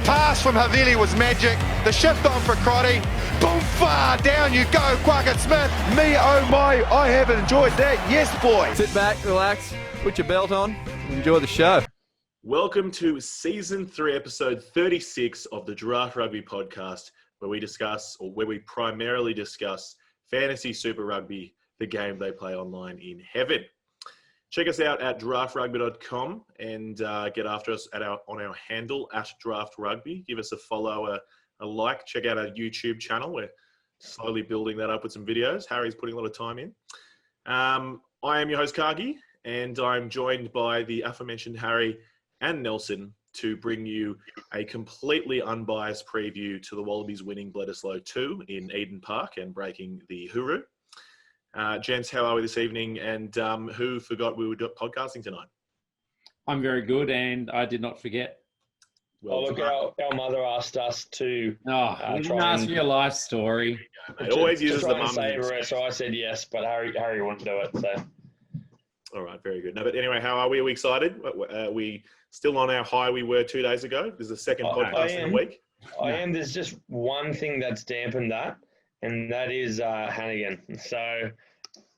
pass from Havili was magic. The shift on for Crotty. Boom, far down you go, Quackett Smith. Me, oh my, I have enjoyed that. Yes, boy. Sit back, relax, put your belt on, and enjoy the show. Welcome to Season 3, Episode 36 of the Draft Rugby podcast, where we primarily discuss fantasy super rugby, the game they play online in heaven. Check us out at draftrugby.com and get after us on our handle at draftrugby. Give us a follow, a like. Check out our YouTube channel. We're slowly building that up with some videos. Harry's putting a lot of time in. I am your host, Cargie, and I'm joined by the aforementioned Harry and Nelson to bring you a completely unbiased preview to the Wallabies winning Bledisloe 2 in Eden Park and breaking the hooroo. Gents, how are we this evening? And who forgot we were podcasting tonight? I'm very good, and I did not forget. Well, look, our mother asked us to you didn't ask me a life story. It always uses the mum. So I said yes, but Harry wouldn't do it. So. All right, very good. No, but anyway, how are we? Are we excited? Are we still on our high we were 2 days ago? This is the second podcast in a week. I am. There's just one thing that's dampened that, and that is Hannigan. So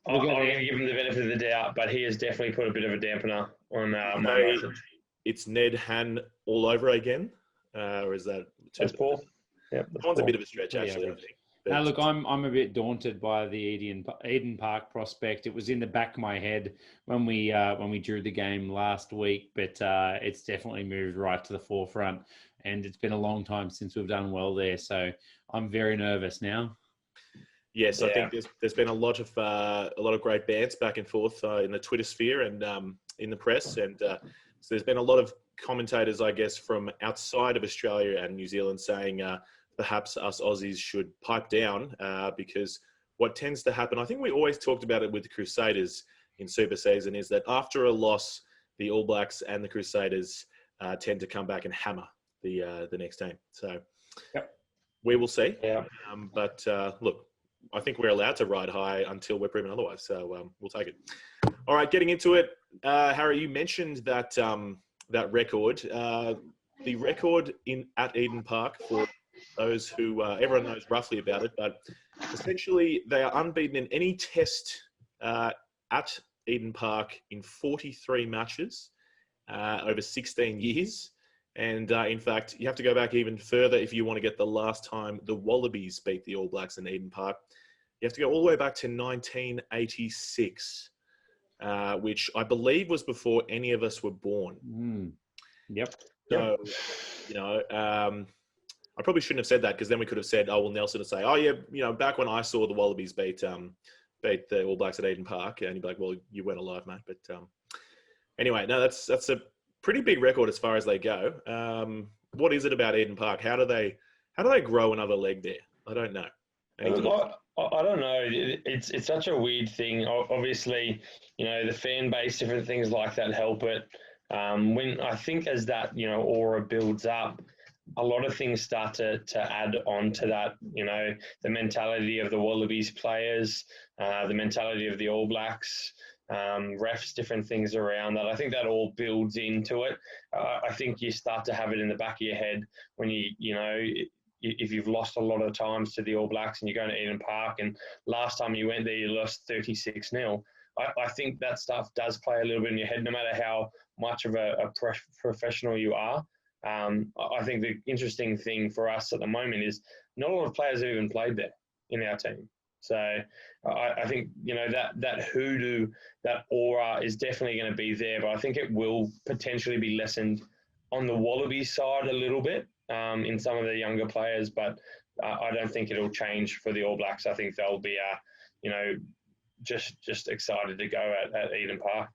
I'm going to give him the benefit of the doubt, but he has definitely put a bit of a dampener on my message. It's Ned Han all over again, or is that? That's Paul. Yeah, that one's a bit of a stretch, actually. I think. Now, look, I'm a bit daunted by the Eden Park prospect. It was in the back of my head when we drew the game last week, but it's definitely moved right to the forefront. And it's been a long time since we've done well there, so I'm very nervous now. Yes, I think there's been a lot of great bants back and forth in the Twitter sphere and in the press, and so there's been a lot of commentators, I guess, from outside of Australia and New Zealand saying perhaps us Aussies should pipe down because what tends to happen, I think we always talked about it with the Crusaders in Super Season, is that after a loss, the All Blacks and the Crusaders tend to come back and hammer the next team. So we will see. Yeah. But look, I think we're allowed to ride high until we're proven otherwise. So we'll take it. All right, getting into it. Harry, you mentioned that record. The record at Eden Park, for those who everyone knows roughly about it, but essentially they are unbeaten in any test at Eden Park in 43 matches over 16 years. And in fact, you have to go back even further if you want to get the last time the Wallabies beat the All Blacks in Eden Park. You have to go all the way back to 1986, which I believe was before any of us were born. Yep. So, I probably shouldn't have said that, because then we could have said, Nelson would say, back when I saw the Wallabies beat the All Blacks at Eden Park, and you'd be like, well, you weren't alive, mate. But anyway, no, that's a pretty big record as far as they go. What is it about Eden Park? How do they grow another leg there? I don't know. I don't know. It's such a weird thing. Obviously, the fan base, different things like that help it. When I think as that, aura builds up, a lot of things start to add on to that, the mentality of the Wallabies players, the mentality of the All Blacks, refs, different things around that. I think that all builds into it. I think you start to have it in the back of your head when if you've lost a lot of times to the All Blacks and you're going to Eden Park, and last time you went there, you lost 36-0. I think that stuff does play a little bit in your head, no matter how much of a professional you are. I think the interesting thing for us at the moment is not a lot of players have even played there in our team. So I think, that hoodoo, that aura is definitely going to be there, but I think it will potentially be lessened on the Wallabies side a little bit in some of the younger players, but I don't think it'll change for the All Blacks. I think they'll be, just excited to go at Eden Park.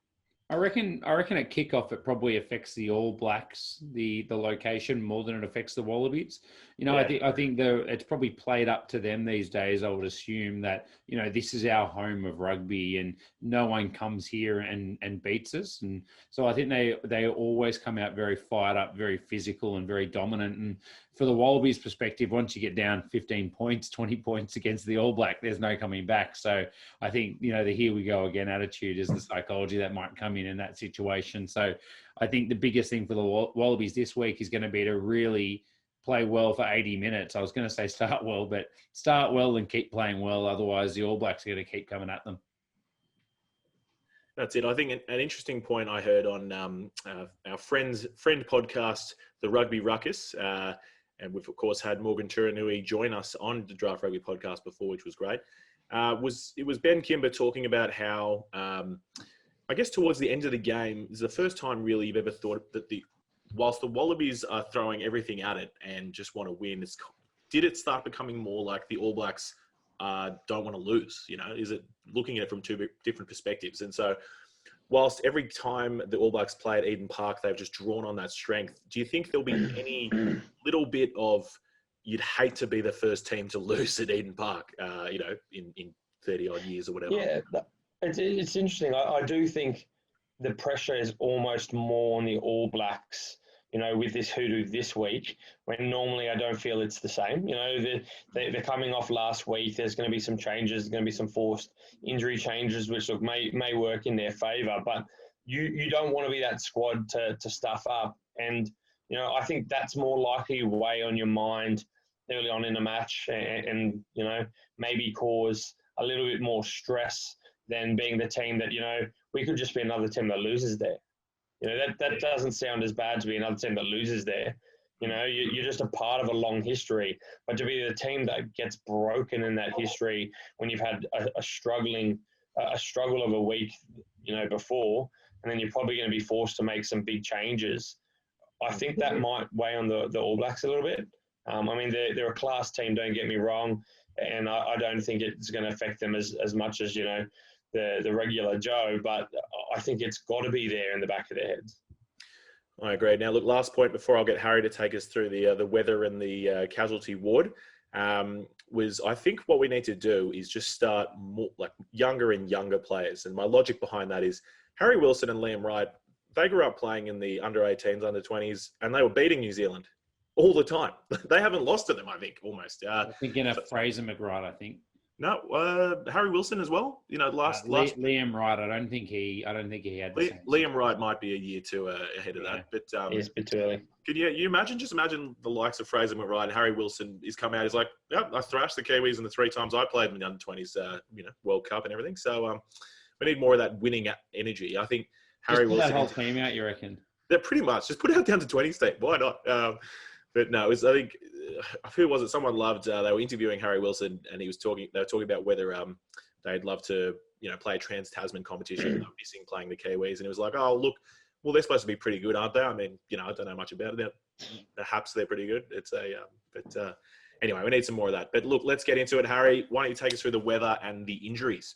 I reckon at kickoff it probably affects the All Blacks, the location, more than it affects the Wallabies. I think it's probably played up to them these days. I would assume that this is our home of rugby, and no one comes here and beats us. And so I think they always come out very fired up, very physical, and very dominant. And for the Wallabies' perspective, once you get down 15 points, 20 points against the All Black, there's no coming back. So I think the here we go again attitude is the psychology that might come in that situation. So I think the biggest thing for the Wallabies this week is going to be to really play well for 80 minutes. I was going to say start well, but start well and keep playing well. Otherwise, the All Blacks are going to keep coming at them. That's it. I think an interesting point I heard on our friend podcast, the Rugby Ruckus, and we've of course had Morgan Turanui join us on the Draft Rugby podcast before, which was great. It was Ben Kimber talking about how I guess towards the end of the game, it's the first time really you've ever thought that whilst the Wallabies are throwing everything at it and just want to win, did it start becoming more like the All Blacks don't want to lose? Is it looking at it from two different perspectives? And so whilst every time the All Blacks play at Eden Park, they've just drawn on that strength, do you think there'll be any little bit of you'd hate to be the first team to lose at Eden Park, in 30 odd years or whatever? Yeah, it's interesting. I do think the pressure is almost more on the All Blacks, with this hoodoo this week, when normally I don't feel it's the same. They're coming off last week. There's going to be some changes. There's going to be some forced injury changes, which may work in their favour. But you don't want to be that squad to stuff up. And, I think that's more likely to weigh on your mind early on in a match and maybe cause a little bit more stress than being the team that, we could just be another team that loses there. That doesn't sound as bad to be another team that loses there. You're just a part of a long history. But to be the team that gets broken in that history when you've had a struggle of a week, before, and then you're probably going to be forced to make some big changes, I think that might weigh on the All Blacks a little bit. They're a class team, don't get me wrong, and I don't think it's going to affect them as much as, the regular Joe, but I think it's got to be there in the back of their heads. I agree. Now, look, last point before I'll get Harry to take us through the weather and the casualty ward was I think what we need to do is just start more like younger and younger players. And my logic behind that is Harry Wilson and Liam Wright, they grew up playing in the under-18s, under-20s, and they were beating New Zealand all the time. They haven't lost to them, I think, almost. I think in a Fraser McWright, I think. No, Harry Wilson as well. Last Liam Wright. I don't think he had. Liam Wright might be a year too ahead of that, but it's a bit too early. Could you imagine the likes of Fraser McWright and Harry Wilson is come out. He's like, yeah, I thrashed the Kiwis in the 3 times I played in the under-20s, World Cup and everything. So we need more of that winning energy. I think Harry Wilson. That whole team out, you reckon? They're pretty much just put it down to 20 state. Why not? But no, I think who was it? Someone loved. They were interviewing Harry Wilson, and they were talking about whether they'd love to play a Trans-Tasman competition. They're missing playing the Kiwis, and it was like, oh look, well they're supposed to be pretty good, aren't they? I mean, I don't know much about them. Perhaps they're pretty good. It's but anyway, we need some more of that. But look, let's get into it, Harry. Why don't you take us through the weather and the injuries?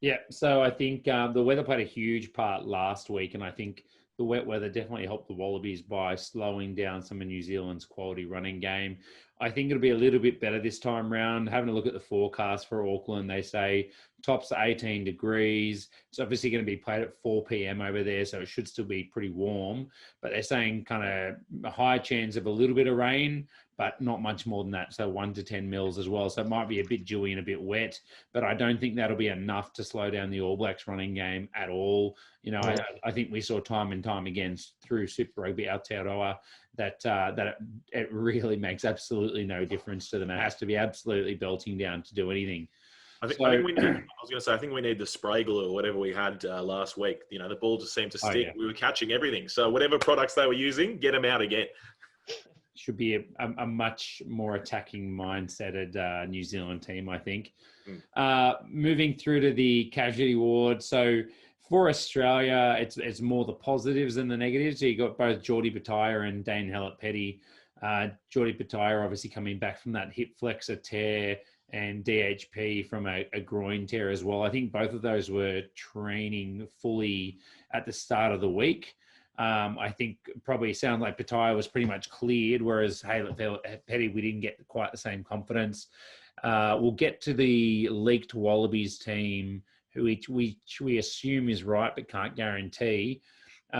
Yeah, so I think the weather played a huge part last week, and I think the wet weather definitely helped the Wallabies by slowing down some of New Zealand's quality running game. I think it'll be a little bit better this time round. Having a look at the forecast for Auckland, they say tops are 18 degrees. It's obviously going to be played at 4 p.m. over there, so it should still be pretty warm. But they're saying kind of a high chance of a little bit of rain, but not much more than that. So 1 to 10 mils as well. So it might be a bit dewy and a bit wet, but I don't think that'll be enough to slow down the All Blacks running game at all. I think we saw time and time again through Super Rugby Aotearoa that it really makes absolutely no difference to them. It has to be absolutely belting down to do anything. I think we need. I think we need the spray glue or whatever we had last week. The ball just seemed to stick. Oh, yeah. We were catching everything. So whatever products they were using, get them out again. Should be a much more attacking mindseted New Zealand team, I think. Moving through to the casualty ward. So for Australia, it's more the positives than the negatives. So you got both Geordie Bataille and Dane Hallett-Petty. Geordie Bataille obviously coming back from that hip flexor tear, and DHP from a groin tear as well. I think both of those were training fully at the start of the week. I think probably sound like Bataille was pretty much cleared, whereas Hallett-Petty, we didn't get quite the same confidence. We'll get to the leaked Wallabies team, which we assume is right, but can't guarantee in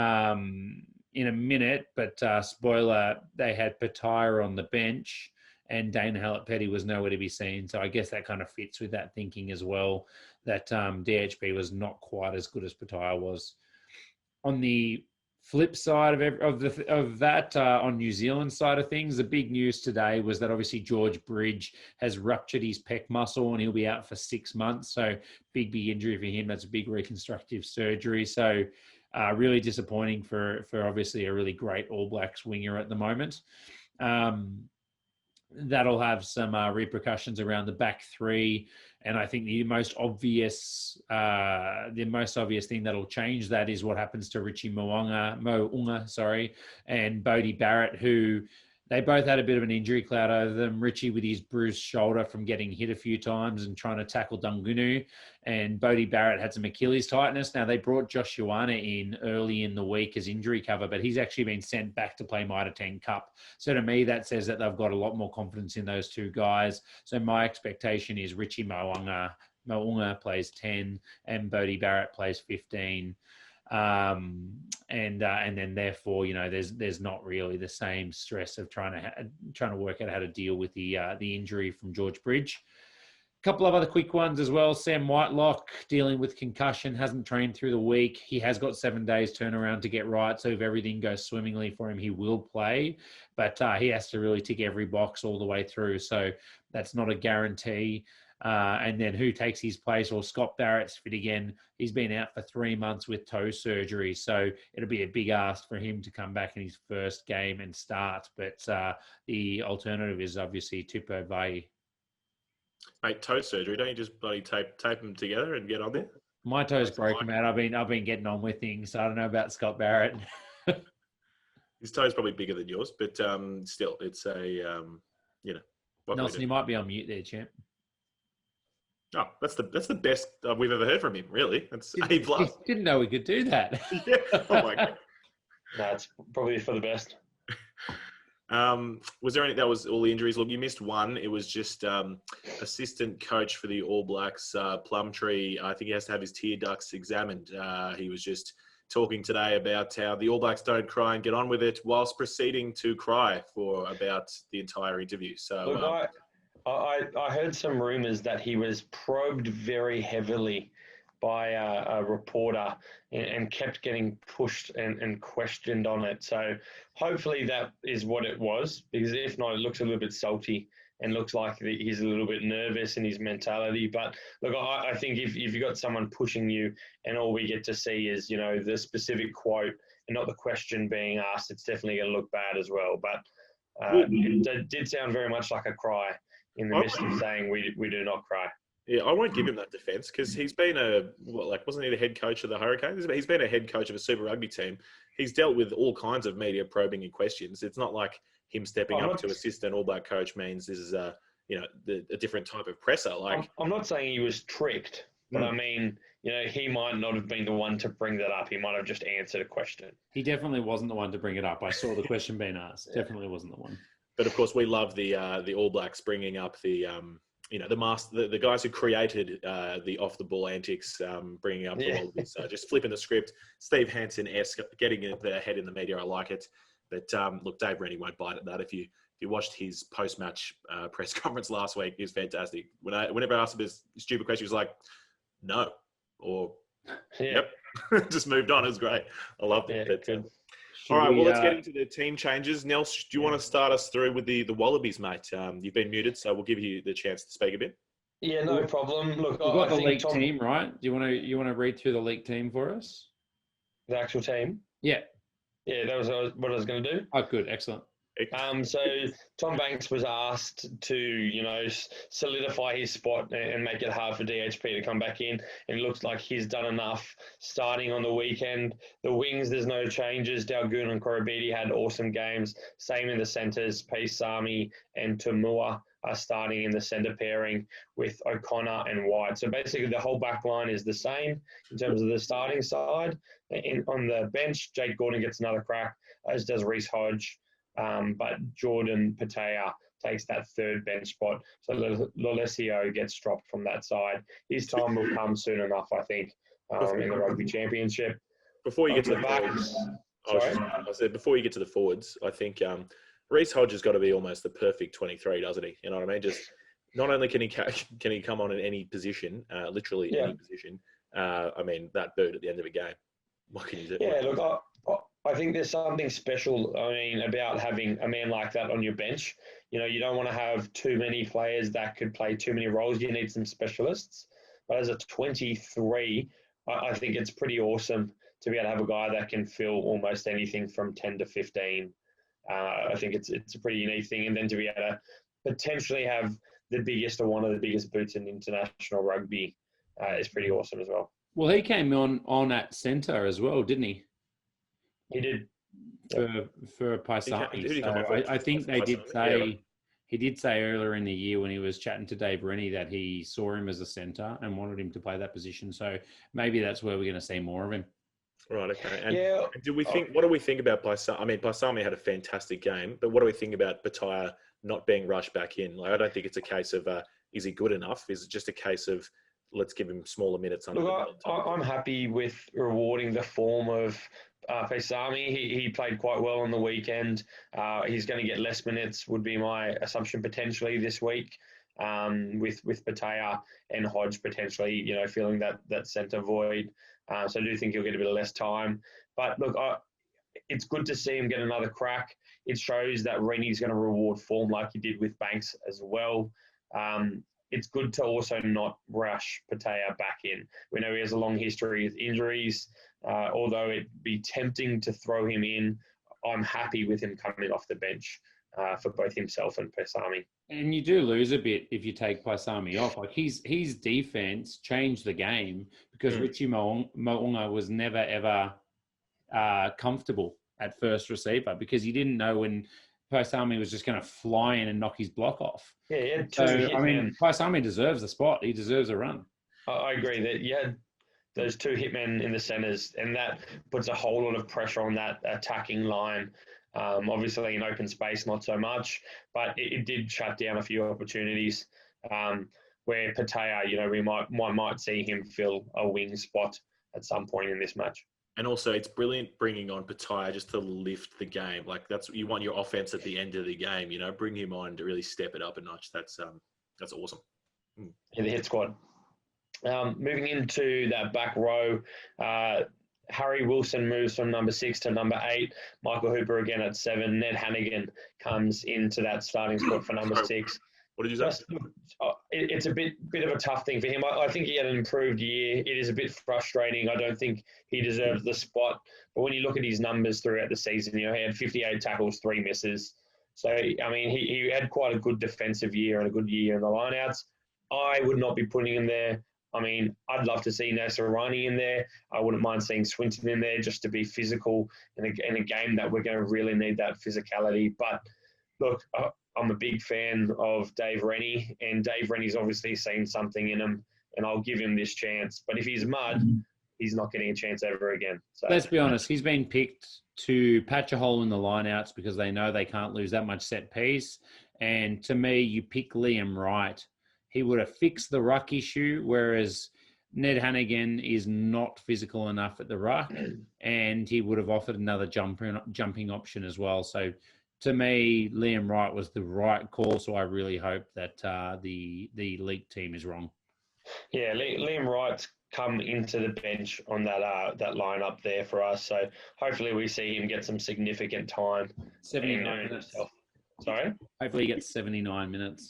a minute. But spoiler, they had Bataille on the bench, and Dane Hallett-Petty was nowhere to be seen. So I guess that kind of fits with that thinking as well, that DHP was not quite as good as Bataille was. On the Flip side of that on New Zealand side of things, the big news today was that obviously George Bridge has ruptured his pec muscle and he'll be out for 6 months. So big injury for him. That's a big reconstructive surgery. So really disappointing for obviously a really great All Blacks winger at the moment. That'll have some repercussions around the back three. And I think the most obvious thing that'll change that is what happens to Richie Mo'unga, and Bodie Barrett, who they both had a bit of an injury cloud over them. Richie with his bruised shoulder from getting hit a few times and trying to tackle Dungunu, and Bodie Barrett had some Achilles tightness. Now, they brought Josh Ioana in early in the week as injury cover, but he's actually been sent back to play Mitre 10 Cup. So to me, that says that they've got a lot more confidence in those two guys. So my expectation is Richie Mo'unga plays 10 and Bodie Barrett plays 15. And then therefore, there's not really the same stress of trying to work out how to deal with the injury from George Bridge. A couple of other quick ones as well. Sam Whitelock dealing with concussion, hasn't trained through the week. He has got 7 days turnaround to get right. So if everything goes swimmingly for him, he will play, but he has to really tick every box all the way through. So that's not a guarantee. And then who takes his place? Or Scott Barrett's fit again. He's been out for 3 months with toe surgery. So it'll be a big ask for him to come back in his first game and start. But the alternative is obviously Tupou Vaa'i. Mate, toe surgery. Don't you just bloody tape them together and get on there? My toe's broken, man. I've been getting on with things. So I don't know about Scott Barrett. His toe's probably bigger than yours, but still, it's a Nelson, you might be on mute there, champ. Oh, that's the best we've ever heard from him. Really, that's A+. Didn't know we could do that. Yeah. Oh my god. That's probably for the best. Was there any? That was all the injuries. Look, you missed one. It was just assistant coach for the All Blacks, Plumtree. I think he has to have his tear ducts examined. He was just talking today about how the All Blacks don't cry and get on with it, whilst proceeding to cry for about the entire interview. So. Look, I heard some rumours that he was probed very heavily by a reporter and kept getting pushed and questioned on it. So hopefully that is what it was, because if not, it looks a little bit salty and looks like he's a little bit nervous in his mentality. But look, I think if you've got someone pushing you and all we get to see is, the specific quote and not the question being asked, it's definitely going to look bad as well. But it did sound very much like a cry in the midst of saying we do not cry. Yeah, I won't give him that defence because he's been wasn't he the head coach of the Hurricanes? He's been a head coach of a Super Rugby team. He's dealt with all kinds of media probing and questions. It's not like him stepping up to assistant All Black coach means this is a different type of presser. I'm not saying he was tricked, but I mean, he might not have been the one to bring that up. He might have just answered a question. He definitely wasn't the one to bring it up. I saw the question being asked. Definitely wasn't the one. But of course, we love the All Blacks bringing up the the guys who created the off the ball antics, bringing up the Wallabies, just flipping the script. Steve Hansen-esque, getting their head in the media. I like it. But look, Dave Rennie won't bite at that. If you watched his post match press conference last week, he was fantastic. Whenever I asked him this stupid question, he was like, "No," or "Yep," just moved on. It was great. I loved it. But, all right, well, let's get into the team changes. Nels, do you want to start us through with the Wallabies, mate? You've been muted, so we'll give you the chance to speak a bit. Yeah, no problem. Look, we've got the league team, right? Do you want to read through the league team for us? The actual team? Yeah. Yeah, that was what I was going to do. Oh, good. Excellent. So Tom Banks was asked to, solidify his spot and make it hard for DHP to come back in. And it looks like he's done enough starting on the weekend. The wings, there's no changes. Dalgoon and Korobidi had awesome games. Same in the centres. Paisami and Tamua are starting in the centre pairing with O'Connor and White. So basically the whole back line is the same in terms of the starting side. On the bench, Jake Gordon gets another crack, as does Reece Hodge. But Jordan Patea takes that third bench spot. So Lolesio gets dropped from that side. His time will come soon enough, I think, in the Rugby Championship. Before you get to the forwards, I said before you get to the forwards, I think Reece Hodge has got to be almost the perfect 23, doesn't he? You know what I mean? Just not only can he come on in any position, literally any position. I mean that boot at the end of a game. What can you do? Yeah, look, I think there's something special, about having a man like that on your bench. You don't want to have too many players that could play too many roles. You need some specialists. But as a 23, I think it's pretty awesome to be able to have a guy that can fill almost anything from 10 to 15. I think it's a pretty unique thing. And then to be able to potentially have the biggest or one of the biggest boots in international rugby is pretty awesome as well. Well, he came on at centre as well, didn't he? He did. For Paisami. Who did he come So off with? I think they did Paisami? say Yeah. he did say earlier in the year when he was chatting to Dave Rennie that he saw him as a centre and wanted him to play that position. So maybe that's where we're going to see more of him. Right, okay. And Yeah. do we think? What do we think about Paisami? I mean, Paisami had a fantastic game, but what do we think about Bataya not being rushed back in? Like, I don't think it's a case of is he good enough? Is it just a case of let's give him smaller minutes under the Look, belt? I'm happy with rewarding the form of Paisami. He played quite well on the weekend. He's going to get less minutes, would be my assumption potentially this week, with Bataya and Hodge potentially, filling that centre void. So I do think he'll get a bit of less time. But look, it's good to see him get another crack. It shows that Rennie's going to reward form like he did with Banks as well. It's good to also not rush Bataya back in. We know he has a long history with injuries. Although it'd be tempting to throw him in, I'm happy with him coming off the bench for both himself and Paisami. And you do lose a bit if you take Paisami off. Like his defense changed the game because Richie Mo'unga was never ever comfortable at first receiver because he didn't know when Paisami was just going to fly in and knock his block off. Yeah, he had so Paisami deserves the spot. He deserves a run. I agree that you had those two hitmen in the centres, and that puts a whole lot of pressure on that attacking line. Obviously, in open space, not so much, but it did shut down a few opportunities where Bataya, we might see him fill a wing spot at some point in this match. And also, it's brilliant bringing on Bataya just to lift the game. Like that's you want your offense at the end of the game. Bring him on to really step it up a notch. That's awesome. Yeah, the hit squad. Moving into that back row, Harry Wilson moves from number 6 to number 8. Michael Hooper again at 7. Ned Hannigan comes into that starting spot for number 6. What did you say? It's a bit of a tough thing for him. I think he had an improved year. It is a bit frustrating. I don't think he deserves the spot. But when you look at his numbers throughout the season, he had 58 tackles, 3 misses. So, he had quite a good defensive year and a good year in the lineouts. I would not be putting him there. I'd love to see Nasarani in there. I wouldn't mind seeing Swinton in there just to be physical in a game that we're going to really need that physicality. But look, I'm a big fan of Dave Rennie, and Dave Rennie's obviously seen something in him, and I'll give him this chance. But if he's mud, he's not getting a chance ever again. So let's be honest, he's been picked to patch a hole in the lineouts because they know they can't lose that much set piece. And to me, you pick Liam Wright. He would have fixed the ruck issue, whereas Ned Hannigan is not physical enough at the ruck, and he would have offered another jumping option as well. So to me, Liam Wright was the right call, so I really hope that the league team is wrong. Yeah, Liam Wright's come into the bench on that lineup there for us, so hopefully we see him get some significant time. 79 minutes. Sorry? Hopefully he gets 79 minutes.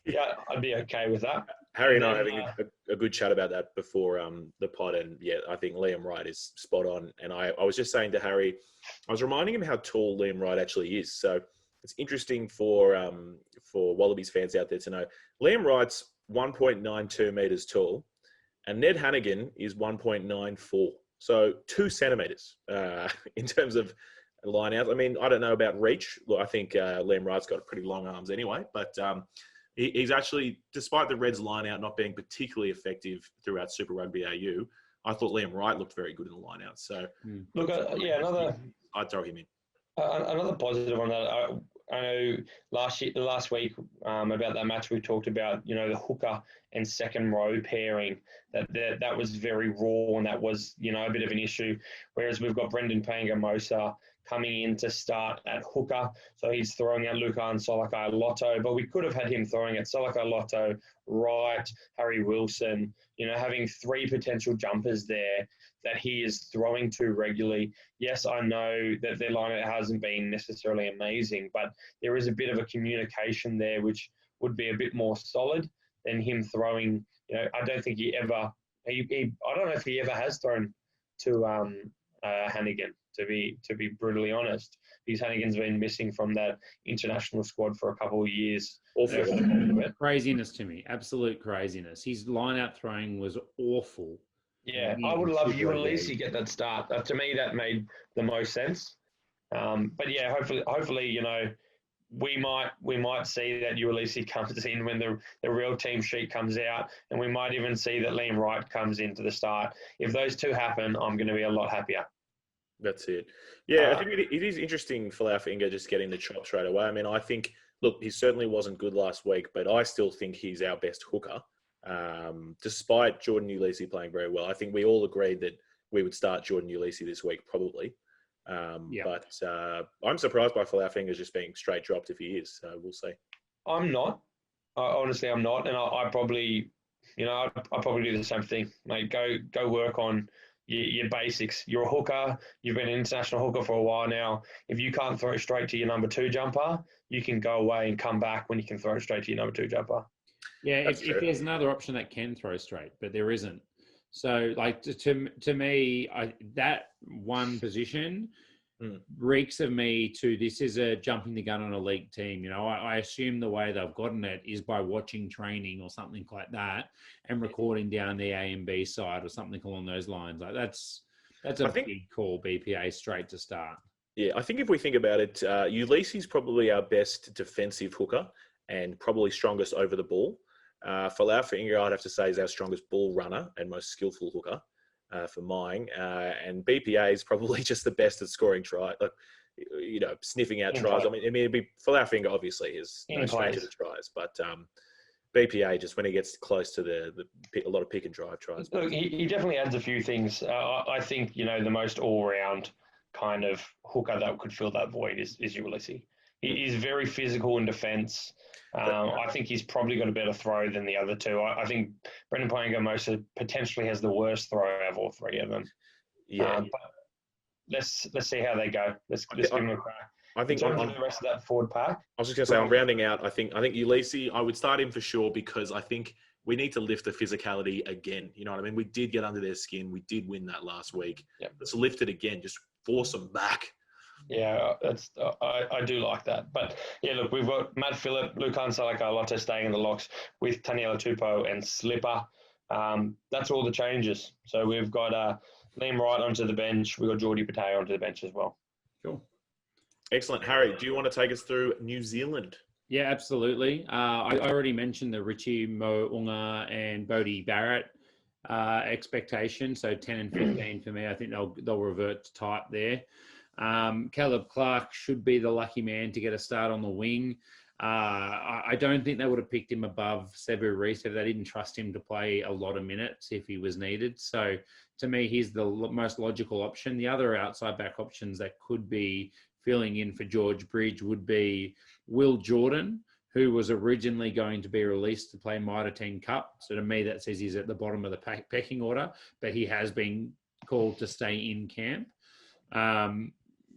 Yeah, I'd be okay with that. Harry and I are having a good chat about that before the pod, and yeah, I think Liam Wright is spot on. And I was just saying to Harry, I was reminding him how tall Liam Wright actually is. So it's interesting for Wallabies fans out there to know Liam Wright's 1.92 meters tall, and Ned Hannigan is 1.94, so 2 centimeters in terms of line out. I don't know about reach. Look, I think Liam Wright's got pretty long arms anyway, but he's actually, despite the Reds line out not being particularly effective throughout Super Rugby AU, I thought Liam Wright looked very good in the line out. So look, I'd throw him in. Another positive on that. I know last week about that match we talked about, the hooker and second row pairing, that was very raw and that was, a bit of an issue. Whereas we've got Brendan Pangamosa coming in to start at hooker. So he's throwing at Lukan Salakai-Lotto, but we could have had him throwing at Salakai-Lotto, Wright, Harry Wilson, having 3 potential jumpers there that he is throwing to regularly. Yes, I know that their lineup hasn't been necessarily amazing, but there is a bit of a communication there which would be a bit more solid than him throwing. I don't think I don't know if he ever has thrown to Hannigan, to be brutally honest, because Hannigan's been missing from that international squad for a couple of years. Craziness to me, absolute craziness. His line-out throwing was awful. Yeah, I would love Ulysses get that start. To me, that made the most sense. But yeah, hopefully, we might see that Ulysses comes in when the real team sheet comes out, and we might even see that Liam Wright comes into the start. If those two happen, I'm going to be a lot happier. That's it. Yeah, I think it is interesting for Laufinger just getting the chop straight away. I mean, I think, look, he certainly wasn't good last week, but I still think he's our best hooker. Despite Jordan Ulysses playing very well, I think we all agreed that we would start Jordan Ulysses this week, probably. But I'm surprised by Laufinger just being straight dropped if he is. So we'll see. I'm not. Honestly, I'm not. And I probably, I probably do the same thing. Mate, go work on your basics. You're a hooker. You've been an international hooker for a while now. If you can't throw it straight to your number 2 jumper, you can go away and come back when you can throw it straight to your number 2 jumper. Yeah, if there's another option that can throw straight, but there isn't. So, like, to me, that one position reeks of me to this is a jumping the gun on a league team. I assume the way they've gotten it is by watching training or something like that and recording down the A and B side or something along those lines. Like that's a big call, BPA, straight to start. Yeah, I think if we think about it, Ulysses is probably our best defensive hooker and probably strongest over the ball. For Laufinger, I'd have to say is our strongest ball runner and most skillful hooker for mine. And BPA is probably just the best at scoring tries, sniffing out tries. I mean, it'd be for Laufinger, obviously, is no stranger to tries, but BPA just when he gets close to a lot of pick and drive tries. Look, he definitely adds a few things. I think the most all round kind of hooker that could fill that void is Ulysses. He's very physical in defence. I think he's probably got a better throw than the other two. I think Brendan Paenga potentially has the worst throw of all 3 of them. Yeah. But let's see how they go. Let's give them a crack. I think on the rest of that forward pack. I was just going to say, I'm rounding out. I think Ulysses, I would start him for sure because I think we need to lift the physicality again. You know what I mean? We did get under their skin. We did win that last week. Yep. Let's lift it again. Just force them back. Yeah, I do like that. But yeah, look, we've got Matt Phillip, Lukan Salakai-Lotto staying in the locks with Taniela Tupou and Slipper. That's all the changes. So we've got Liam Wright onto the bench. We've got Geordie Pateo onto the bench as well. Cool. Excellent. Harry, do you want to take us through New Zealand? Yeah, absolutely. I already mentioned the Richie Mo'unga and Bodie Barrett expectation. So 10 and 15 for me. I think they'll revert to type there. Caleb Clark should be the lucky man to get a start on the wing. I don't think they would have picked him above Sevu Reece if they didn't trust him to play a lot of minutes if he was needed. So to me, he's the most logical option. The other outside back options that could be filling in for George Bridge would be Will Jordan, who was originally going to be released to play Mitre 10 Cup. So to me, that says he's at the bottom of the pecking order, but he has been called to stay in camp.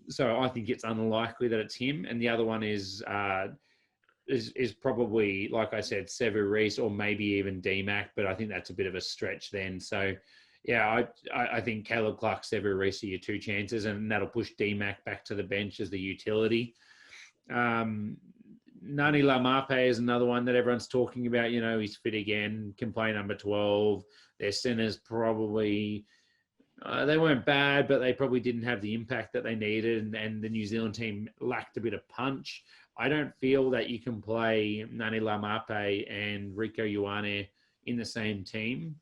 So I think it's unlikely that it's him. And the other one is probably, like I said, Sevu Reece or maybe even DMAC, but I think that's a bit of a stretch then. So, yeah, I think Caleb Clark, Sevu Reece are your 2 chances, and that'll push DMAC back to the bench as the utility. Nani Laumape is another one that everyone's talking about. He's fit again, can play number 12. Their centers probably... they weren't bad, but they probably didn't have the impact that they needed, and the New Zealand team lacked a bit of punch. I don't feel that you can play Nani Laumape and Rico Ioane in the same team,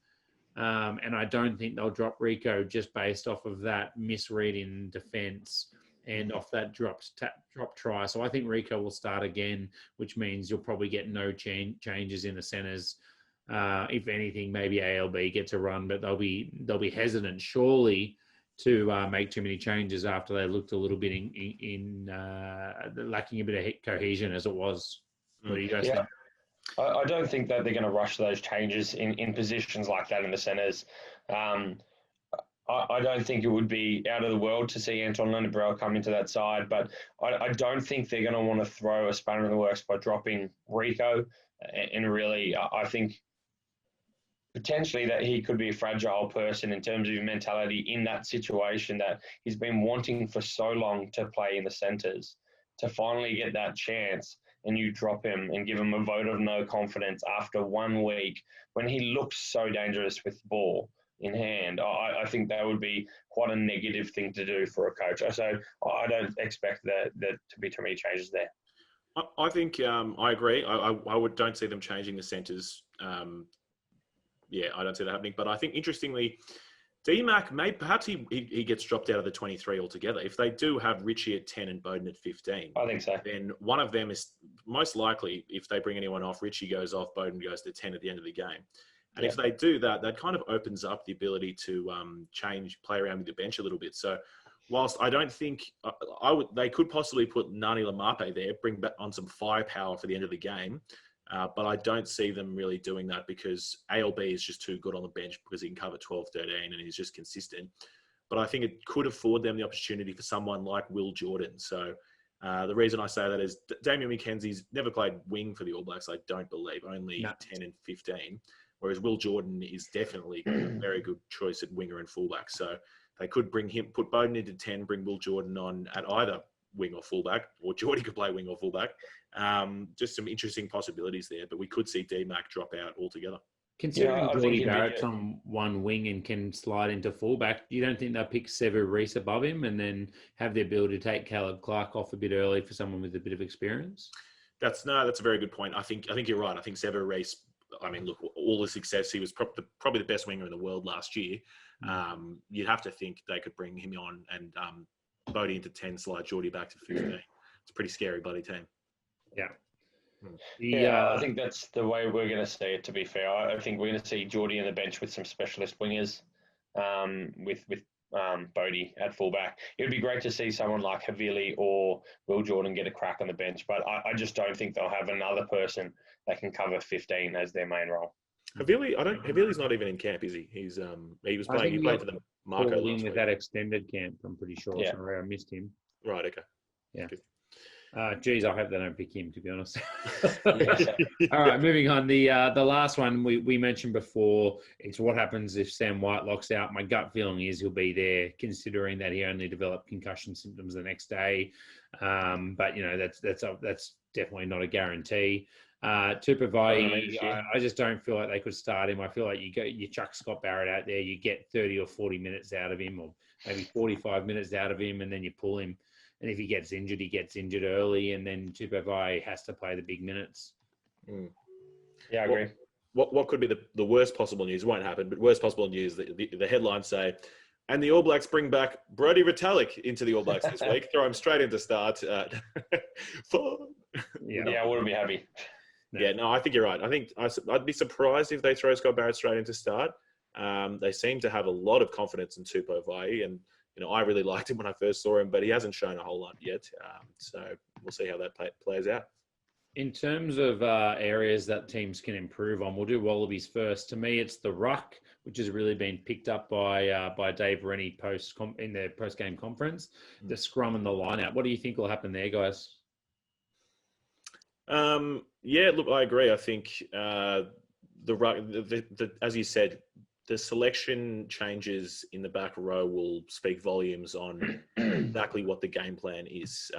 and I don't think they'll drop Rico just based off of that misread in defence and off that drop try. So I think Rico will start again, which means you'll probably get no changes in the centres. If anything, maybe ALB gets a run, but they'll be hesitant, surely, to make too many changes after they looked a little bit lacking a bit of cohesion as it was. What do you guys think? I don't think that they're going to rush those changes in positions like that in the centres. I don't think it would be out of the world to see Anton Leonard-Burrell come into that side, but I don't think they're going to want to throw a spanner in the works by dropping Rico. And really, I think potentially that he could be a fragile person in terms of mentality in that situation that he's been wanting for so long to play in the centres. To finally get that chance and you drop him and give him a vote of no confidence after 1 week when he looks so dangerous with the ball in hand, I think that would be quite a negative thing to do for a coach. So I don't expect that to be too many changes there. I think I agree. I don't see them changing the centres. I don't see that happening. But I think, interestingly, DMAC, perhaps he gets dropped out of the 23 altogether. If they do have Richie at 10 and Bowden at 15, I think so. Then one of them is most likely, if they bring anyone off, Richie goes off, Bowden goes to 10 at the end of the game. And if they do that, that kind of opens up the ability to play around with the bench a little bit. So whilst I don't think they could possibly put Nani Lamape there, bring back on some firepower for the end of the game. But I don't see them really doing that because ALB is just too good on the bench because he can cover 12, 13 and he's just consistent. But I think it could afford them the opportunity for someone like Will Jordan. So the reason I say that is Damian McKenzie's never played wing for the All Blacks, I don't believe, only 10 and 15. Whereas Will Jordan is definitely a very good choice at winger and fullback. So they could put Bowden into 10, bring Will Jordan on at either wing or fullback, or Geordie could play wing or fullback. Just some interesting possibilities there, but we could see DMAC drop out altogether. Considering Geordie Barrett's on one wing and can slide into fullback, you don't think they'll pick Sevu Reece above him and then have the ability to take Caleb Clark off a bit early for someone with a bit of experience? That's a very good point. I think you're right. I think Sevu Reece, I mean, look, all the success, he was probably the best winger in the world last year. You'd have to think they could bring him on and Bodie into 10, slide Geordie back to 15. It's a pretty scary bloody team. Yeah. I think that's the way we're going to see it, to be fair. I think we're going to see Geordie on the bench with some specialist wingers, with Bodie at fullback. It would be great to see someone like Havili or Will Jordan get a crack on the bench, but I just don't think they'll have another person that can cover 15 as their main role. Havili's not even in camp, is he? He played for the Marco last week. With that extended camp, I'm pretty sure. Yeah. Sorry, I missed him. Right, okay. Yeah. Good. Geez, I hope they don't pick him, to be honest. All right, moving on. The last one we mentioned before, it's what happens if Sam Whitelock's out. My gut feeling is he'll be there, considering that he only developed concussion symptoms the next day. But that's definitely not a guarantee. Tupavai, I just don't feel like they could start him. I feel like you chuck Scott Barrett out there, you get 30 or 40 minutes out of him, or maybe 45 minutes out of him, and then you pull him. And if he gets injured, he gets injured early, and then Tupavai has to play the big minutes. Yeah, I agree. What could be the worst possible news? It won't happen, but worst possible news, the headlines say, and the All Blacks bring back Brodie Retallick into the All Blacks this week. Throw him straight into start. I wouldn't be happy. Yeah, no, I think you're right. I think I'd be surprised if they throw Scott Barrett straight into start. They seem to have a lot of confidence in Tupavai, and I really liked him when I first saw him, but he hasn't shown a whole lot yet. So we'll see how that plays out. In terms of areas that teams can improve on, we'll do Wallabies first. To me, it's the ruck, which has really been picked up by Dave Rennie in their post-game conference. The scrum and the line-out. What do you think will happen there, guys? Look, I agree. I think the ruck, as you said, the selection changes in the back row will speak volumes on exactly what the game plan is.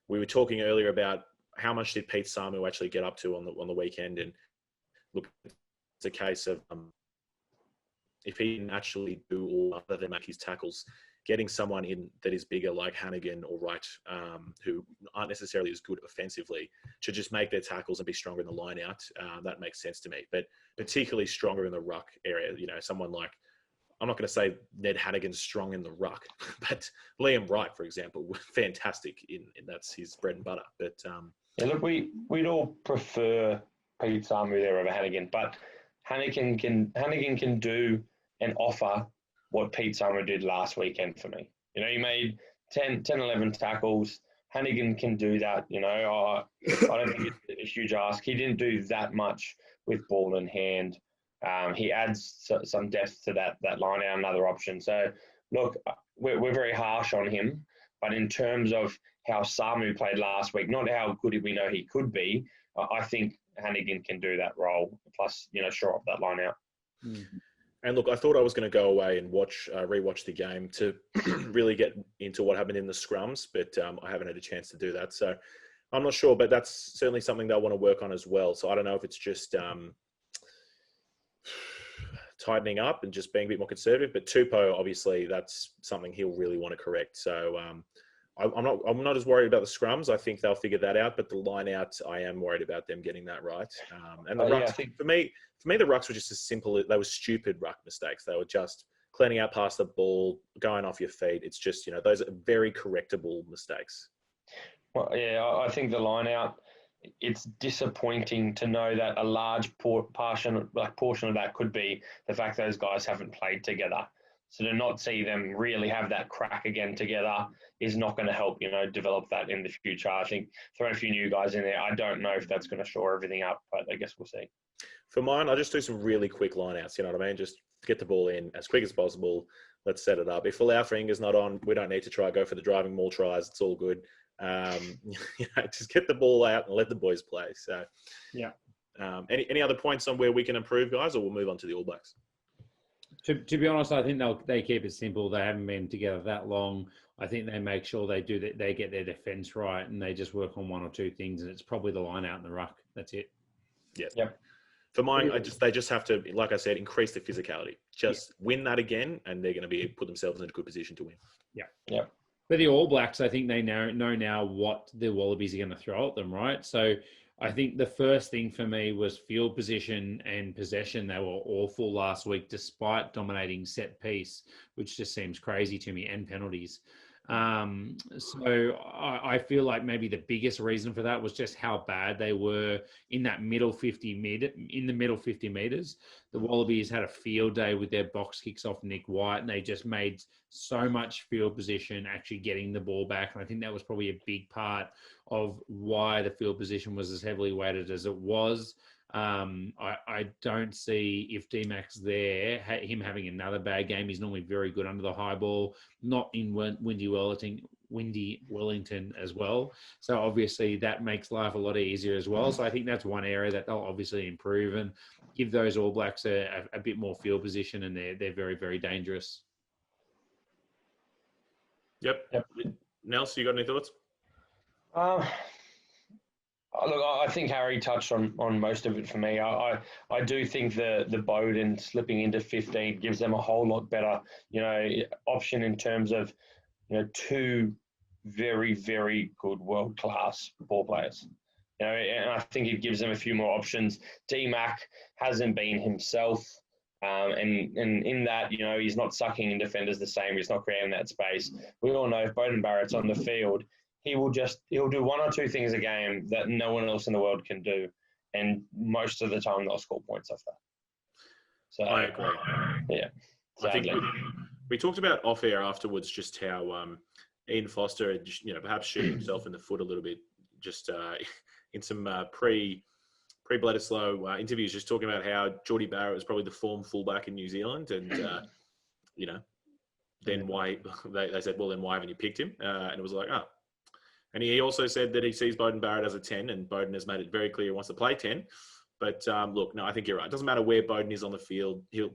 We were talking earlier about how much did Pete Samu actually get up to on the weekend, and look, it's a case of if he didn't actually do all other than make his tackles, getting someone in that is bigger like Hannigan or Wright, who aren't necessarily as good offensively, to just make their tackles and be stronger in the line out, that makes sense to me. But particularly stronger in the ruck area, someone like, I'm not going to say Ned Hannigan's strong in the ruck, but Liam Wright, for example, fantastic in that's his bread and butter. But look, we'd all prefer Pete Samu there over Hannigan, but Hannigan can do and offer what Pete Summer did last weekend for me. You know, he made 10, 11 tackles. Hannigan can do that. You know, I don't think it's a huge ask. He didn't do that much with ball in hand. He adds some depth to that line out, another option. So, look, we're very harsh on him. But in terms of how Samu played last week, not how good we know he could be, I think Hannigan can do that role. Plus, you know, shore up that line out. And look, I thought I was going to go away and rewatch the game to really get into what happened in the scrums, but I haven't had a chance to do that. So I'm not sure, but that's certainly something they'll want to work on as well. So I don't know if it's just tightening up and just being a bit more conservative. But Tupou, obviously, that's something he'll really want to correct. So I'm not as worried about the scrums. I think they'll figure that out. But the line out, I am worried about them getting that right. And the rucks, for me, the rucks were just as simple. They were stupid ruck mistakes. They were just cleaning out past the ball, going off your feet. It's just, you know, those are very correctable mistakes. Well, yeah, I think the line out, it's disappointing to know that a large portion of that could be the fact those guys haven't played together. So to not see them really have that crack again together is not going to help, you know, develop that in the future. I think throwing a few new guys in there, I don't know if that's going to shore everything up, but I guess we'll see. For mine, I'll just do some really quick line-outs, you know what I mean? Just get the ball in as quick as possible. Let's set it up. If Finger's not on, we don't need to go for the driving maul tries. It's all good. You know, just get the ball out and let the boys play. So, yeah. Any other points on where we can improve, guys, or we'll move on to the All Blacks? To be honest, I think they keep it simple. They haven't been together that long. I think they make sure they do that. They get their defence right, and they just work on one or two things. And it's probably the line out in the ruck. That's it. Yeah. Yep. For mine, they just have to, like I said, increase the physicality. Just win that again, and they're going to put themselves in a good position to win. Yeah. Yeah. For the All Blacks, I think they know now what the Wallabies are going to throw at them, right? So I think the first thing for me was field position and possession. They were awful last week, despite dominating set piece, which just seems crazy to me, and penalties. So I feel like maybe the biggest reason for that was just how bad they were in that middle 50 meters. The Wallabies had a field day with their box kicks off Nick White, and they just made so much field position actually getting the ball back. And I think that was probably a big part of why the field position was as heavily weighted as it was. I don't see if D-Mac's there, him having another bad game. He's normally very good under the high ball, not in Windy Wellington as well. So obviously that makes life a lot easier as well. So I think that's one area that they'll obviously improve and give those All Blacks a bit more field position, and they're very, very dangerous. Yep. Nels, you got any thoughts? Look, I think Harry touched on most of it for me. I do think the Bowden slipping into 15 gives them a whole lot better, you know, option in terms of, you know, two very, very good world-class ball players. You know, and I think it gives them a few more options. D-Mac hasn't been himself. And in that, you know, he's not sucking in defenders the same. He's not creating that space. We all know if Bowden Barrett's on the field, he'll do one or two things a game that no one else in the world can do. And most of the time they'll score points off that. So I agree. Yeah. Sadly. I think we talked about off air afterwards just how Ian Foster had, you know, perhaps shooting himself in the foot a little bit, just in some pre-Bledisloe interviews, just talking about how Geordie Barrett was probably the form fullback in New Zealand, and you know, then why they said, well, then why haven't you picked him? And it was like, oh. And he also said that he sees Bowden Barrett as a 10, and Bowden has made it very clear he wants to play 10. But look, no, I think you're right. It doesn't matter where Bowden is on the field; he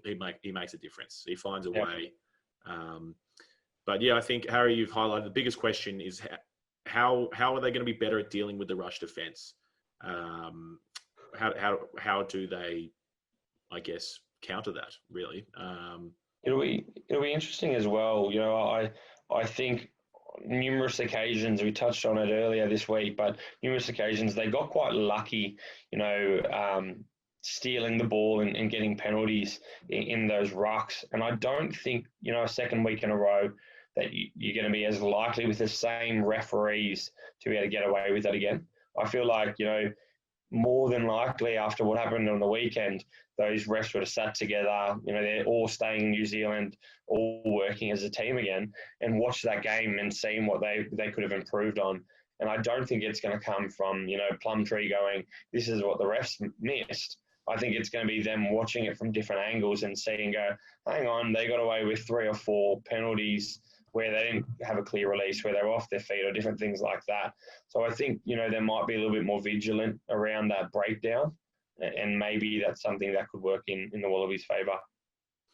makes a difference. He finds a way. But yeah, I think Harry, you've highlighted the biggest question is how are they going to be better at dealing with the rush defence? How do they, I guess, counter that? Really, it'll be interesting as well. You know, I think numerous occasions, we touched on it earlier this week, but numerous occasions they got quite lucky, you know, stealing the ball and getting penalties in those rucks. And I don't think, you know, a second week in a row that you're going to be as likely with the same referees to be able to get away with that again. I feel like, you know, more than likely, after what happened on the weekend, those refs would have sat together. They're all staying in New Zealand, all working as a team again, and watched that game and seen what they could have improved on. And I don't think it's going to come from, Plumtree going, this is what the refs missed. I think it's going to be them watching it from different angles and seeing, go, hang on, they got away with 3 or 4 penalties where they didn't have a clear release, where they were off their feet or different things like that. So I think, there might be a little bit more vigilant around that breakdown, and maybe that's something that could work in the Wallabies' favour.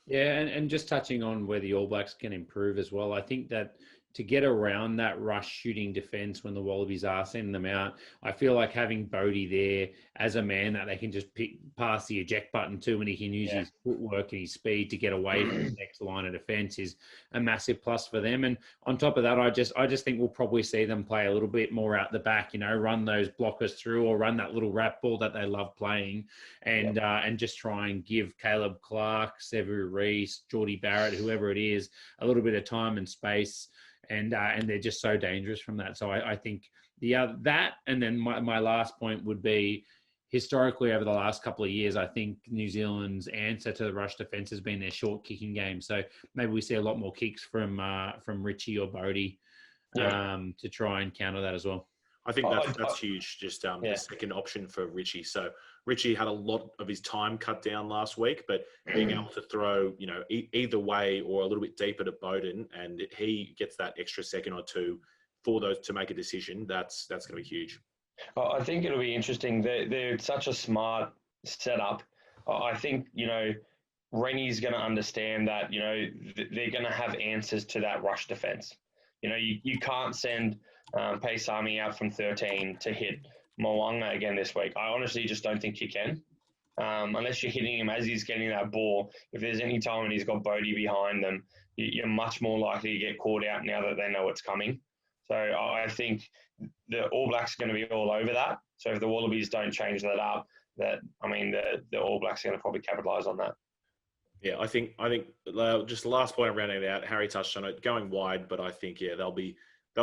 Yeah, and just touching on where the All Blacks can improve as well, I think that to get around that rush shooting defence when the Wallabies are sending them out, I feel like having Bodie there as a man that they can just pass the eject button to, and he can use his footwork and his speed to get away from the next line of defence is a massive plus for them. And on top of that, I just think we'll probably see them play a little bit more out the back, run those blockers through or run that little wrap ball that they love playing, and just try and give Caleb Clark, Sevu Reece, Geordie Barrett, whoever it is, a little bit of time and space. And they're just so dangerous from that. So I think that, and then my last point would be, historically over the last couple of years, I think New Zealand's answer to the rush defence has been their short kicking game. So maybe we see a lot more kicks from Richie or Bodie to try and counter that as well. I think that's huge. Just the second option for Richie. So Richie had a lot of his time cut down last week, but being able to throw, either way or a little bit deeper to Bowden, and he gets that extra second or two for those to make a decision. That's going to be huge. I think it'll be interesting. They're such a smart setup. I think, Rennie's going to understand that, they're going to have answers to that rush defence. You can't send Paisami out from 13 to hit Mo'unga again this week. I honestly just don't think you can. Unless you're hitting him as he's getting that ball. If there's any time when he's got Bodie behind them, you're much more likely to get caught out now that they know it's coming. So I think the All Blacks are going to be all over that. So if the Wallabies don't change that up, the All Blacks are going to probably capitalise on that. Yeah, I think just the last point I'm rounding it out, Harry touched on it, going wide, but I think, they'll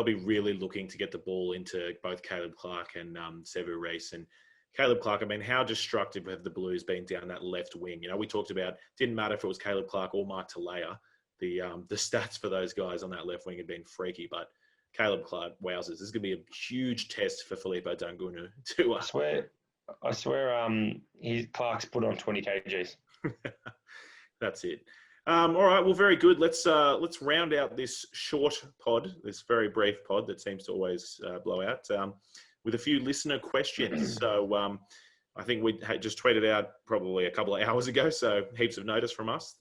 be really looking to get the ball into both Caleb Clark and Sevu Reece. And Caleb Clark, how destructive have the Blues been down that left wing? We talked about, didn't matter if it was Caleb Clark or Mark Talea, the stats for those guys on that left wing had been freaky, but Caleb Clark, wowzers, this is going to be a huge test for Filippo Dangunu to I swear Clark's put on 20 kgs. That's it. All right. Well, very good. Let's round out this short pod, this very brief pod that seems to always blow out, with a few listener questions. So I think we had just tweeted out probably a couple of hours ago, so heaps of notice from us.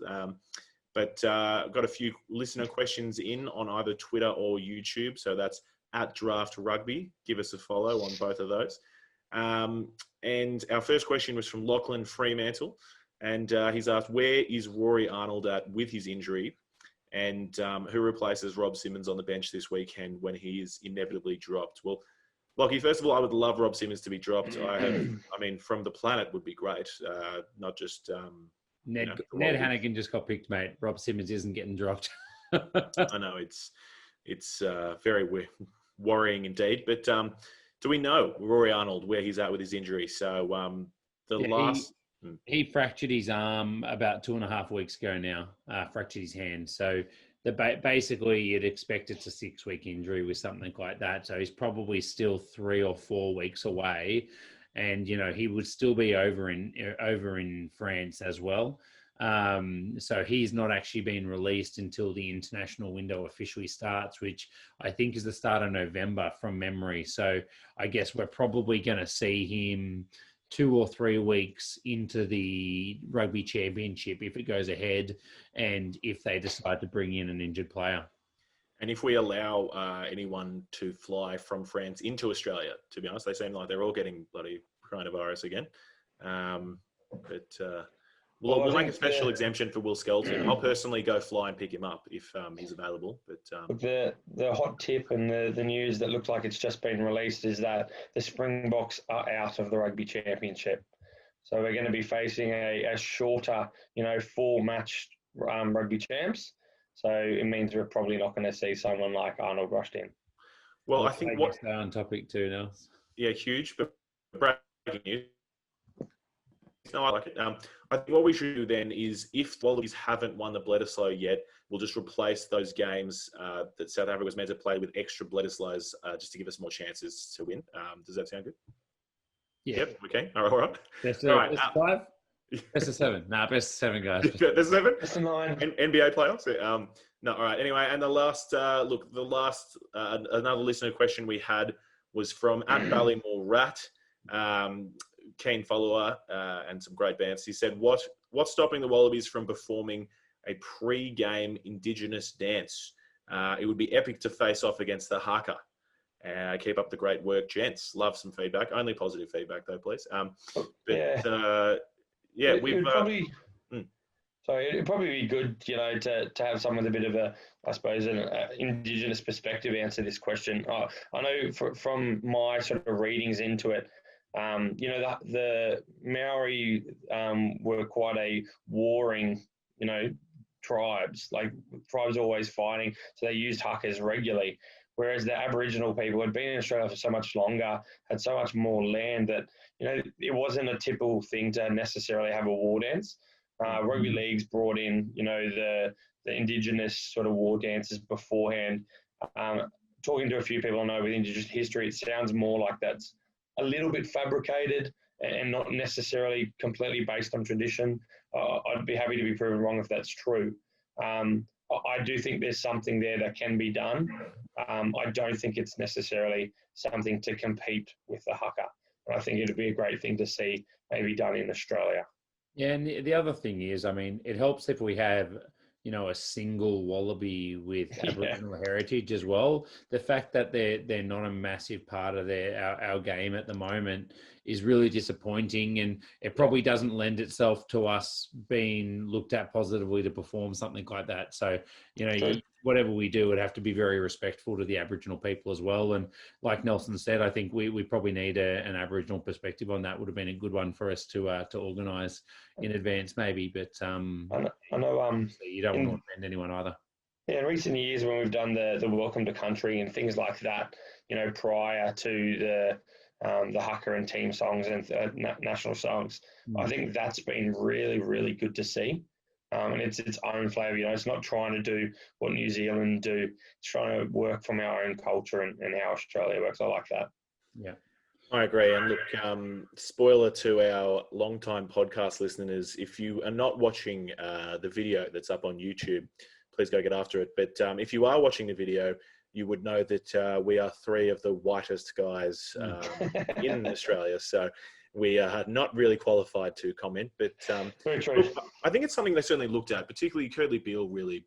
But got a few listener questions in on either Twitter or YouTube. So that's at Draft Rugby. Give us a follow on both of those. And our first question was from Lachlan Fremantle. And he's asked, where is Rory Arnold at with his injury? And who replaces Rob Simmons on the bench this weekend when he is inevitably dropped? Well, Lockie, first of all, I would love Rob Simmons to be dropped. From the planet would be great, not just... Ned Hannigan just got picked, mate. Rob Simmons isn't getting dropped. I know, it's very worrying indeed. But do we know Rory Arnold, where he's at with his injury? So He fractured his arm about 2.5 weeks ago now, fractured his hand. So basically you'd expect it's a 6-week injury with something like that. So he's probably still 3 or 4 weeks away. And, he would still be over in France as well. So he's not actually been released until the international window officially starts, which I think is the start of November from memory. So I guess we're probably going to see him 2 or 3 weeks into the Rugby Championship if it goes ahead and if they decide to bring in an injured player. And if we allow anyone to fly from France into Australia, to be honest, they seem like they're all getting bloody coronavirus again. We'll make a special exemption for Will Skelton. I'll personally go fly and pick him up if he's available. But the hot tip and the news that looks like it's just been released is that the Springboks are out of the Rugby Championship. So we're going to be facing a shorter, 4-match Rugby Champs. So it means we're probably not going to see someone like Arnold rushed in. Well, I think stay on topic too now. Yeah, huge. But Brad breaking news. No, I like it. I think what we should do then is, if the Wallabies haven't won the Bledisloe yet, we'll just replace those games that South Africa was meant to play with extra Bledisloes, just to give us more chances to win. Does that sound good? Yeah. Yep. Okay. All right. Best All right. of 5? Best of 7. Nah, best of 7, guys. Best of 7? Best of 9. NBA playoffs? No, all right. Anyway, and the last, another listener question we had was from @Ballymore Rat, keen follower, and some great bands. He said, what's stopping the Wallabies from performing a pre-game Indigenous dance? It would be epic to face off against the Haka. Keep up the great work, gents. Love some feedback. Only positive feedback, though, please. We've probably. Sorry, it'd probably be good, to have someone with a bit of a, I suppose, an Indigenous perspective answer this question. I know from my sort of readings into it, the Maori were quite a warring, tribes. Like, tribes always fighting, so they used hukas regularly. Whereas the Aboriginal people had been in Australia for so much longer, had so much more land that, it wasn't a typical thing to necessarily have a war dance. Rugby leagues brought in, the Indigenous sort of war dances beforehand. Talking to a few people I know with Indigenous history, it sounds more like that's a little bit fabricated and not necessarily completely based on tradition. I'd be happy to be proven wrong if that's true. I do think there's something there that can be done. I don't think it's necessarily something to compete with the haka. And I think it'd be a great thing to see maybe done in Australia. Yeah, and the other thing is, it helps if we have, a single Wallaby with Aboriginal heritage as well. The fact that they're not a massive part of our game at the moment is really disappointing, and it probably doesn't lend itself to us being looked at positively to perform something like that. So, whatever we do would have to be very respectful to the Aboriginal people as well. And like Nelson said, I think we probably need an Aboriginal perspective on that. Would have been a good one for us to organise in advance, maybe. But I know you don't want to offend anyone either. Yeah, in recent years when we've done the Welcome to Country and things like that, prior to the haka and team songs and national songs, I think that's been really, really good to see. And it's its own flavour. It's not trying to do what New Zealand do. It's trying to work from our own culture and how Australia works. I like that. Yeah. I agree. And look, spoiler to our long-time podcast listeners, if you are not watching the video that's up on YouTube, please go get after it. But if you are watching the video, you would know that we are 3 of the whitest guys in Australia. So we are not really qualified to comment, but look, I think it's something they certainly looked at. Particularly, Curly Beale really,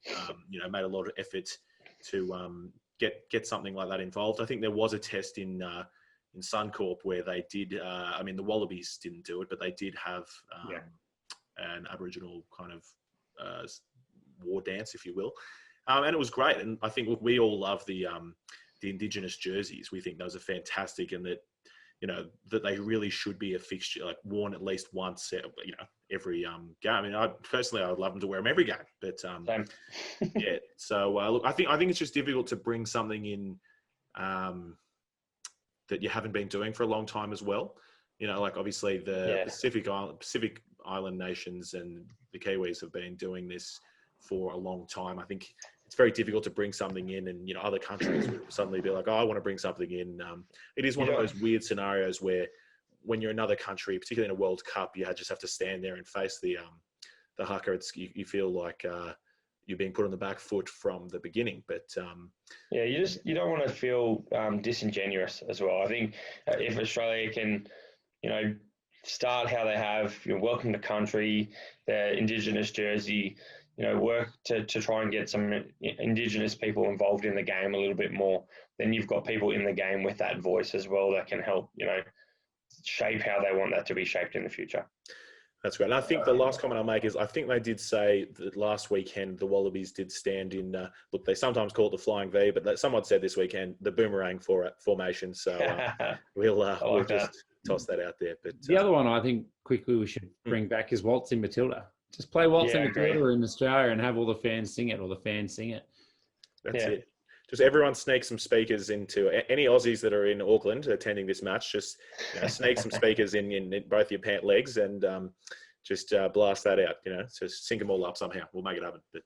made a lot of effort to get something like that involved. I think there was a test in Suncorp where they did. The Wallabies didn't do it, but they did have an Aboriginal kind of war dance, if you will, and it was great. And I think we all love the Indigenous jerseys. We think those are fantastic, and that. That they really should be a fixture, like worn at least once, every game. I would love them to wear them every game, but yeah. So look, I think it's just difficult to bring something in that you haven't been doing for a long time as well. Like obviously the Pacific Island nations and the Kiwis have been doing this for a long time. I think it's very difficult to bring something in, and other countries would suddenly be like, "Oh, I want to bring something in." It is one of those weird scenarios where, when you're another country, particularly in a World Cup, you just have to stand there and face the haka. You feel like you're being put on the back foot from the beginning. But you don't want to feel disingenuous as well. I think if Australia can, start how they have, welcome to country, the Indigenous jersey. Work to try and get some Indigenous people involved in the game a little bit more. Then you've got people in the game with that voice as well that can help, shape how they want that to be shaped in the future. That's great. And I think the last comment I'll make is I think they did say that last weekend the Wallabies did stand in, look, they sometimes call it the flying V, but someone said this weekend the boomerang formation. So we'll just toss that out there. But the other one I think quickly we should bring back is Waltzing Matilda. Just play Waltzing Matilda in Australia and have all the fans sing it, or the fans sing it. That's it. just everyone sneak some speakers into any Aussies that are in Auckland attending this match. Just sneak some speakers in both your pant legs and just blast that out. Just sync them all up somehow. We'll make it happen. But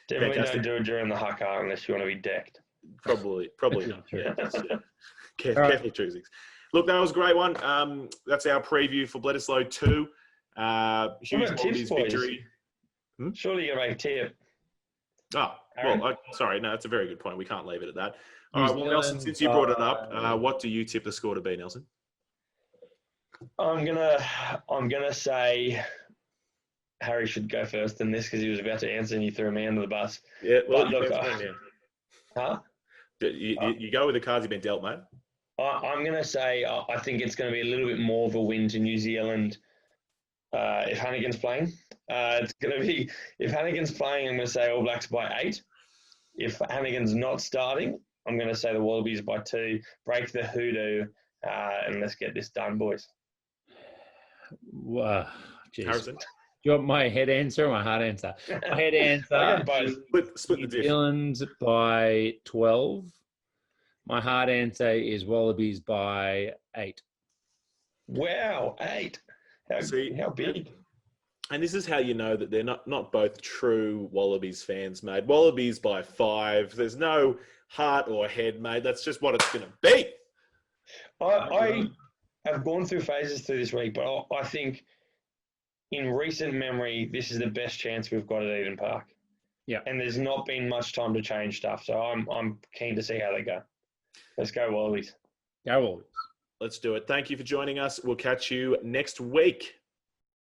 Definitely fantastic. don't do it during the haka unless you want to be decked. Probably not. Yeah, careful choosings. Look, that was a great one. That's our preview for Bledisloe 2. Huge Wallabies victory. Surely you're going to make a tip. Oh, well, sorry. No, that's a very good point. We can't leave it at that. All right, well, Nelson, since you brought it up, what do you tip the score to be, Nelson? I'm gonna say Harry should go first in this because he was about to answer and you threw me under the bus. Yeah, well, look, huh? You go with the cards you've been dealt, mate. I'm gonna say I think it's going to be a little bit more of a win to New Zealand if Hannigan's playing. It's going to be if Hannigan's playing, I'm going to say All Blacks by 8. If Hannigan's not starting, I'm going to say the Wallabies by 2. Break the hoodoo and let's get this done, boys. Wow, Harrison? Do you want my head answer or my heart answer? My head answer split the New diff. Zealand by 12. My heart answer is Wallabies by 8. Wow, 8. How big? And this is how you know that they're not both true Wallabies fans, mate. Wallabies by 5. There's no heart or head, mate. That's just what it's going to be. I have gone through phases through this week, but I think in recent memory, this is the best chance we've got at Eden Park. Yeah. And there's not been much time to change stuff, so I'm keen to see how they go. Let's go Wallabies. Go Wallabies. Let's do it. Thank you for joining us. We'll catch you next week.